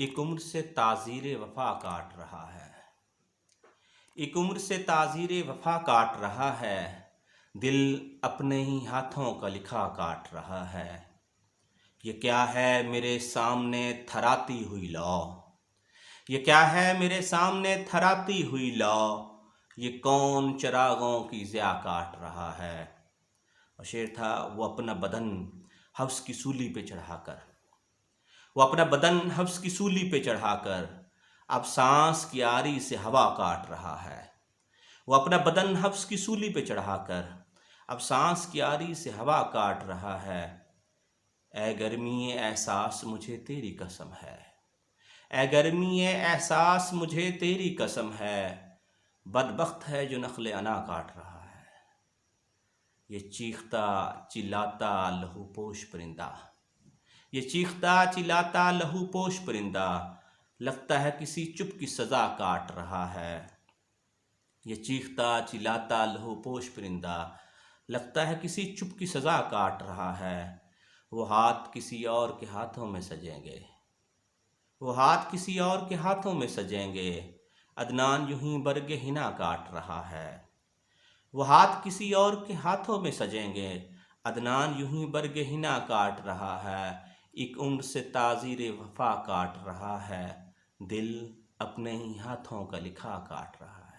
ایک عمر سے تعزیر وفا کاٹ رہا ہے، ایک عمر سے تعزیر وفا کاٹ رہا ہے، دل اپنے ہی ہاتھوں کا لکھا کاٹ رہا ہے۔ یہ کیا ہے میرے سامنے تھراتی ہوئی لو، یہ کیا ہے میرے سامنے تھراتی ہوئی لو، یہ کون چراغوں کی ضیا کاٹ رہا ہے۔ اور شعر تھا وہ اپنا بدن حبس کی سولی پہ چڑھا کر، وہ اپنا بدن حبس کی سولی پہ چڑھا کر اب سانس کی آری سے ہوا کاٹ رہا ہے۔ وہ اپنا بدن حبس کی سولی پہ چڑھا کر اب سانس کی آری سے ہوا کاٹ رہا ہے۔ اے گرمی احساس مجھے تیری قسم ہے، اے گرمی احساس مجھے تیری قسم ہے، بدبخت ہے جو نخل انا کاٹ رہا ہے۔ یہ چیختا چلاتا لہو پوش پرندہ، یہ چیختا چلاتا لہو پوش پرندہ لگتا ہے کسی چپ کی سزا کاٹ رہا ہے۔ یہ چیختا چلاتا لہو پوش پرندہ لگتا ہے کسی چپ کی سزا کاٹ رہا ہے۔ وہ ہاتھ کسی اور کے ہاتھوں میں سجیں گے، وہ ہاتھ کسی اور کے ہاتھوں میں سجیں گے، عدنان یوں ہی برگ حنا کاٹ رہا ہے۔ وہ ہاتھ کسی اور کے ہاتھوں میں سجیں گے، عدنان یوں ہی برگ حنا کاٹ رہا ہے۔ ایک عمر سے تعزیر وفا کاٹ رہا ہے، دل اپنے ہی ہاتھوں کا لکھا کاٹ رہا ہے۔